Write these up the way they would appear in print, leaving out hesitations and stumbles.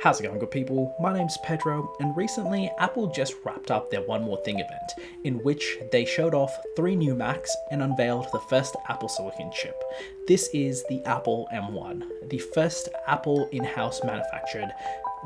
How's it going, good people? My name's Pedro, and recently Apple just wrapped up their One More Thing event, in which they showed off 3 new Macs and unveiled the first Apple Silicon chip. This is the Apple M1, the first Apple in-house manufactured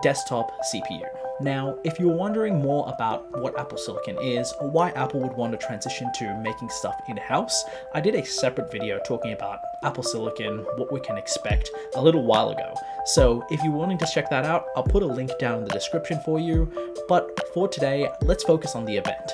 desktop CPU. Now, if you're wondering more about what Apple Silicon is, or why Apple would want to transition to making stuff in-house, I did a separate video talking about Apple Silicon, what we can expect, a little while ago. So if you're wanting to check that out, I'll put a link down in the description for you. But for today, let's focus on the event.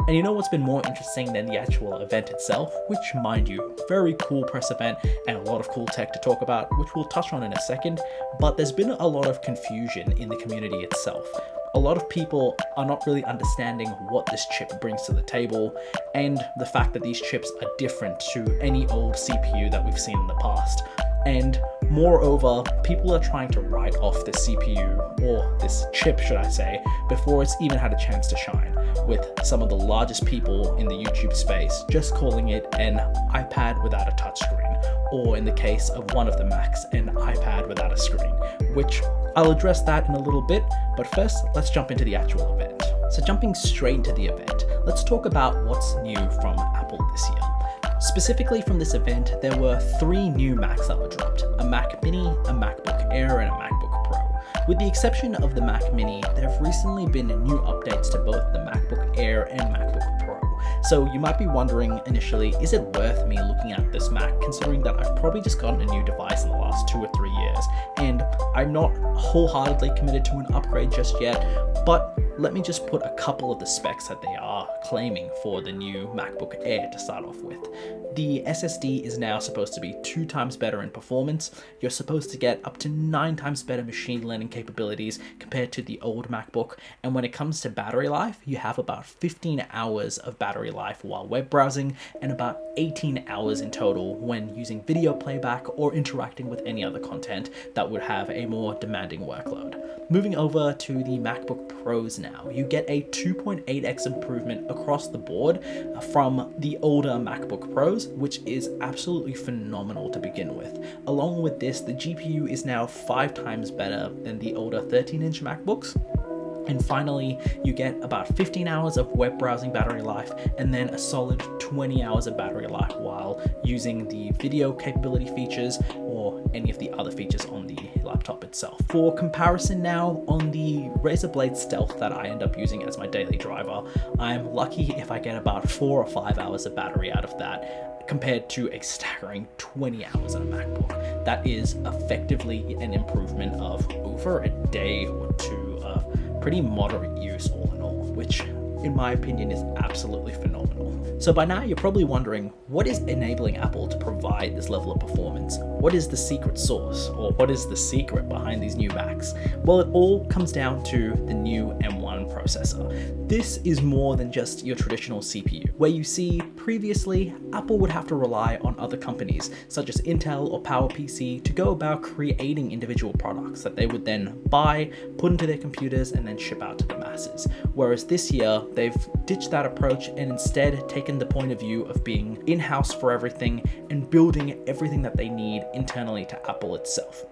And you know what's been more interesting than the actual event itself, which, mind you, very cool press event and a lot of cool tech to talk about, which we'll touch on in a second, but there's been a lot of confusion in the community itself. A lot of people are not really understanding what this chip brings to the table, and the fact that these chips are different to any old CPU that we've seen in the past. And moreover, people are trying to write off this CPU, or this chip should I say, before it's even had a chance to shine, with some of the largest people in the YouTube space just calling it an iPad without a touchscreen, or in the case of one of the Macs, an iPad without a screen, which I'll address that in a little bit, but first let's jump into the actual event. So jumping straight into the event, let's talk about what's new from Apple this year. Specifically from this event, there were 3 new Macs that were dropped, a Mac Mini, a MacBook Air, and a MacBook Pro. With the exception of the Mac Mini, there have recently been new updates to both the MacBook Air and MacBook Pro. So you might be wondering initially, is it worth me looking at this Mac, considering that I've probably just gotten a new device in the last 2 or 3 years, and I'm not wholeheartedly committed to an upgrade just yet, but let me just put a couple of the specs that they are claiming for the new MacBook Air to start off with. The SSD is now supposed to be 2 times better in performance. You're supposed to get up to 9 times better machine learning capabilities compared to the old MacBook. And when it comes to battery life, you have about 15 hours of battery life while web browsing, and about 18 hours in total when using video playback or interacting with any other content that would have a more demanding workload. Moving over to the MacBook Pros now, you get a 2.8x improvement across the board from the older MacBook Pros, which is absolutely phenomenal to begin with. Along with this, the GPU is now 5 times better than the older 13-inch MacBooks. And finally, you get about 15 hours of web browsing battery life, and then a solid 20 hours of battery life while using the video capability features or any of the other features on the laptop itself. For comparison now, on the Razer Blade Stealth that I end up using as my daily driver, I'm lucky if I get about 4 or 5 hours of battery out of that, compared to a staggering 20 hours on a MacBook. That is effectively an improvement of over a day or 2 of pretty moderate use all in all, which in my opinion is absolutely phenomenal. So by now you're probably wondering, what is enabling Apple to provide this level of performance? What is the secret sauce, or what is the secret behind these new Macs? Well, it all comes down to the new M1 processor. This is more than just your traditional CPU, where you see previously Apple would have to rely on other companies such as Intel or PowerPC to go about creating individual products that they would then buy, put into their computers, and then ship out to the masses. Whereas this year, they've ditched that approach and instead taken the point of view of being in-house for everything and building everything that they need internally to Apple itself.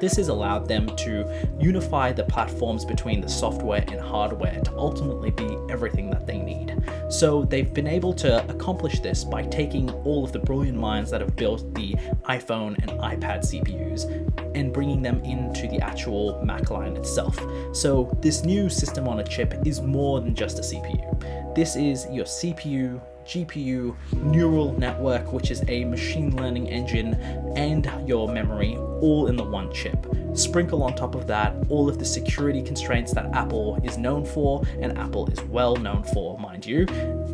This has allowed them to unify the platforms between the software and hardware to ultimately be everything that they need. So they've been able to accomplish this by taking all of the brilliant minds that have built the iPhone and iPad CPUs and bringing them into the actual Mac line itself. So this new system on a chip is more than just a CPU. This is your CPU, GPU, neural network, which is a machine learning engine, and your memory, all in the one chip. Sprinkle on top of that all of the security constraints that Apple is known for, and Apple is well known for, mind you,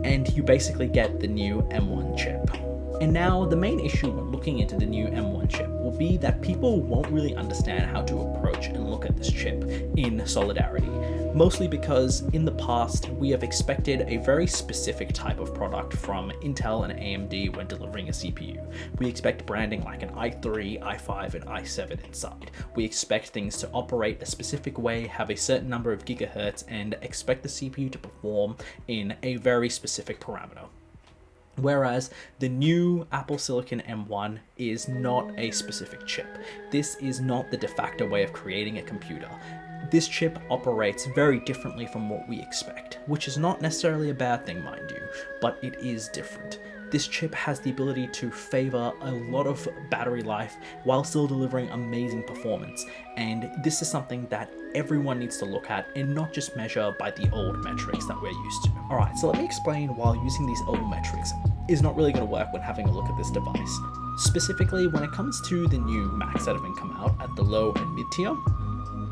and you basically get the new M1 chip. And now the main issue when looking into the new M1 chip will be that people won't really understand how to approach and look at this chip in solidarity. Mostly because in the past, we have expected a very specific type of product from Intel and AMD when delivering a CPU. We expect branding like an i3, i5, and i7 inside. We expect things to operate a specific way, have a certain number of gigahertz, and expect the CPU to perform in a very specific parameter. Whereas the new Apple Silicon M1 is not a specific chip. This is not the de facto way of creating a computer. This chip operates very differently from what we expect, which is not necessarily a bad thing, mind you, but it is different. This chip has the ability to favor a lot of battery life while still delivering amazing performance, and this is something that everyone needs to look at and not just measure by the old metrics that we're used to. Alright, so let me explain why using these old metrics is not really going to work when having a look at this device. Specifically, when it comes to the new Macs that have been come out at the low and mid tier,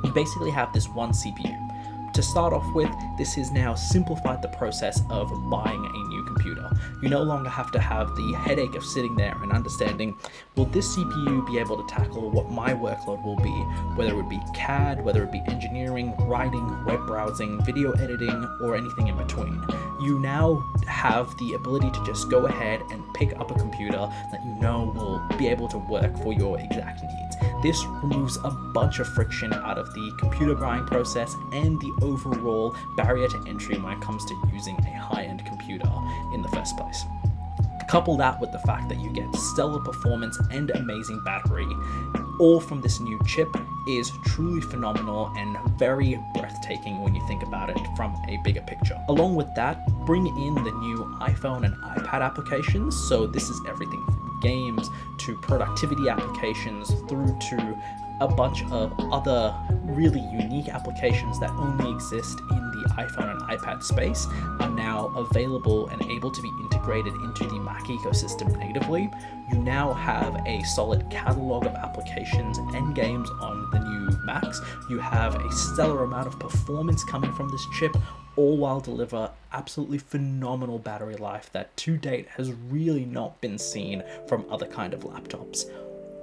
you basically have this one CPU. To start off with, this has now simplified the process of buying a new computer. You no longer have to have the headache of sitting there and understanding, will this CPU be able to tackle what my workload will be, whether it would be CAD, whether it be engineering, writing, web browsing, video editing, or anything in between. You now have the ability to just go ahead and pick up a computer that you know will be able to work for your exact needs. This removes a bunch of friction out of the computer buying process and the overall barrier to entry when it comes to using a high-end computer in the first place. Couple that with the fact that you get stellar performance and amazing battery, all from this new chip, is truly phenomenal and very breathtaking when you think about it from a bigger picture. Along with that, bring in the new iPhone and iPad applications, so this is everything from games to productivity applications through to a bunch of other really unique applications that only exist in the iPhone and iPad space are now available and able to be integrated into the Mac ecosystem natively. You now have a solid catalog of applications and games on the new Macs. You have a stellar amount of performance coming from this chip, all while deliver absolutely phenomenal battery life that to date has really not been seen from other kind of laptops.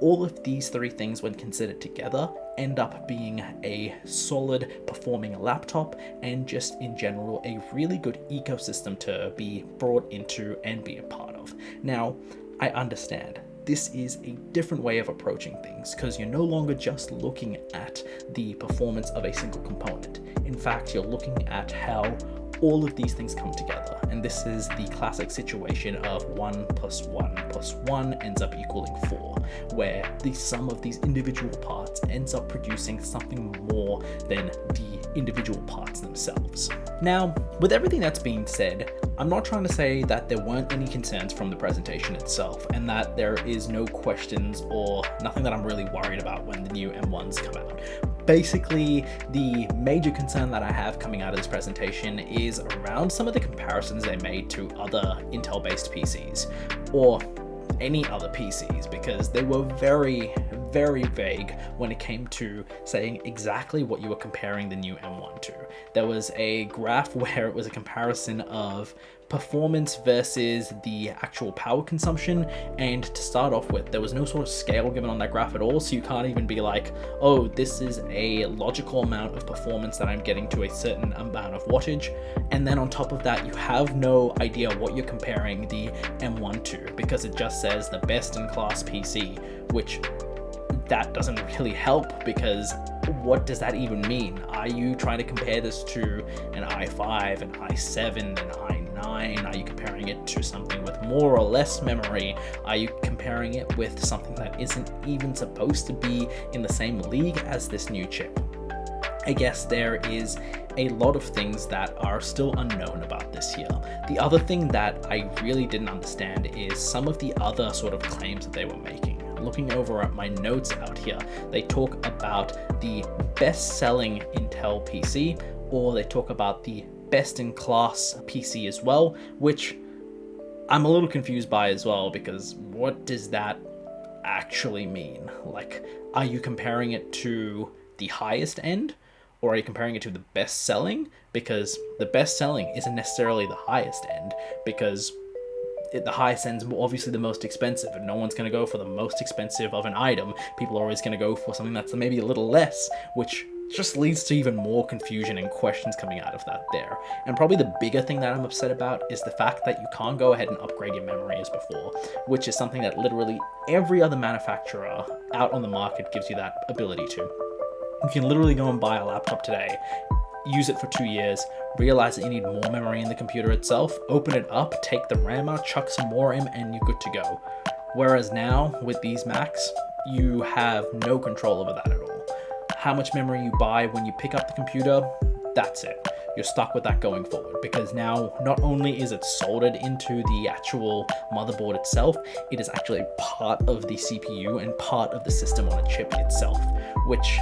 All of these three things, when considered together, end up being a solid performing laptop and just in general a really good ecosystem to be brought into and be a part of. Now, I understand this is a different way of approaching things because you're no longer just looking at the performance of a single component. In fact, you're looking at how all of these things come together, and this is the classic situation of 1 + 1 + 1 ends up equaling 4, where the sum of these individual parts ends up producing something more than the individual parts themselves. Now, with everything that's being said, I'm not trying to say that there weren't any concerns from the presentation itself, and that there is no questions or nothing that I'm really worried about when the new M1s come out. Basically, the major concern that I have coming out of this presentation is around some of the comparisons they made to other Intel-based PCs, or any other PCs, because they were very, very vague when it came to saying exactly what you were comparing the new M1 to. There was a graph where it was a comparison of performance versus the actual power consumption, and to start off with, there was no sort of scale given on that graph at all, so you can't even be like, oh, this is a logical amount of performance that I'm getting to a certain amount of wattage, and then on top of that, you have no idea what you're comparing the M1 to, because it just says the best in class PC, which that doesn't really help, because what does that even mean? Are you trying to compare this to an i5, an i7, an i9? Are you comparing it to something with more or less memory? Are you comparing it with something that isn't even supposed to be in the same league as this new chip? I guess there is a lot of things that are still unknown about this here. The other thing that I really didn't understand is some of the other sort of claims that they were making. Looking over at my notes out here, they talk about the best-selling Intel PC, or they talk about the best-in-class PC as well, which I'm a little confused by as well, because what does that actually mean? Like, are you comparing it to the highest end, or are you comparing it to the best-selling? Because the best-selling isn't necessarily the highest end, because the highest end is obviously the most expensive, and no one's going to go for the most expensive of an item. People are always going to go for something that's maybe a little less, which just leads to even more confusion and questions coming out of that there. And probably the bigger thing that I'm upset about is the fact that you can't go ahead and upgrade your memory as before, which is something that literally every other manufacturer out on the market gives you that ability to. You can literally go and buy a laptop today use it for 2 years, realize that you need more memory in the computer itself, open it up, take the RAM out, chuck some more in, and you're good to go. Whereas now, with these Macs, you have no control over that at all. How much memory you buy when you pick up the computer, that's it. You're stuck with that going forward, because now not only is it soldered into the actual motherboard itself, it is actually part of the CPU and part of the system on a chip itself, which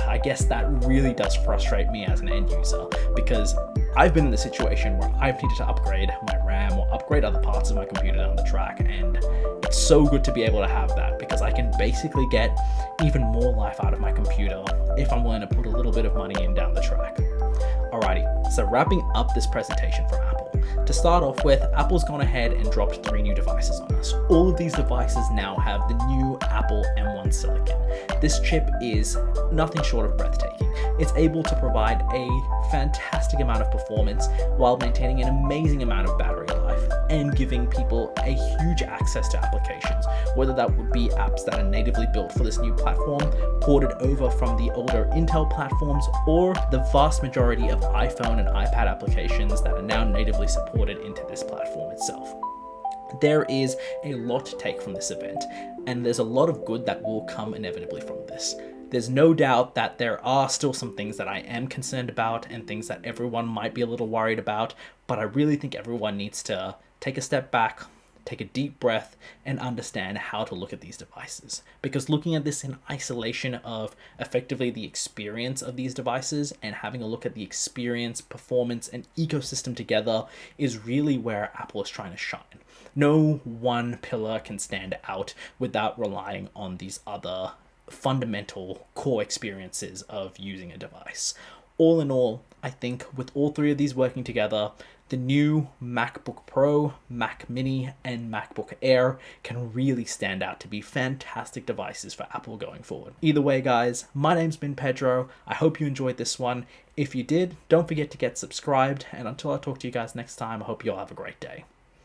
I guess that really does frustrate me as an end user, because I've been in the situation where I've needed to upgrade my RAM or upgrade other parts of my computer down the track, and it's so good to be able to have that, because I can basically get even more life out of my computer if I'm willing to put a little bit of money in down the track. Alrighty, so wrapping up this presentation from Apple. To start off with, Apple's gone ahead and dropped 3 new devices on us. All of these devices now have the new Apple M1 Silicon. This chip is nothing short of breathtaking. It's able to provide a fantastic amount of performance while maintaining an amazing amount of battery life and giving people a huge access to applications, whether that would be apps that are natively built for this new platform, ported over from the older Intel platforms, or the vast majority of iPhone and iPad applications that are now natively supported into this platform itself. There is a lot to take from this event, and there's a lot of good that will come inevitably from this. There's no doubt that there are still some things that I am concerned about and things that everyone might be a little worried about, but I really think everyone needs to take a step back, take a deep breath, and understand how to look at these devices. Because looking at this in isolation of effectively the experience of these devices and having a look at the experience, performance, and ecosystem together is really where Apple is trying to shine. No one pillar can stand out without relying on these other fundamental core experiences of using a device. All in all, I think with all 3 of these working together, the new MacBook Pro, Mac Mini, and MacBook Air can really stand out to be fantastic devices for Apple going forward. Either way, guys, my name's been Pedro. I hope you enjoyed this one. If you did, don't forget to get subscribed, and until I talk to you guys next time, I hope you all have a great day.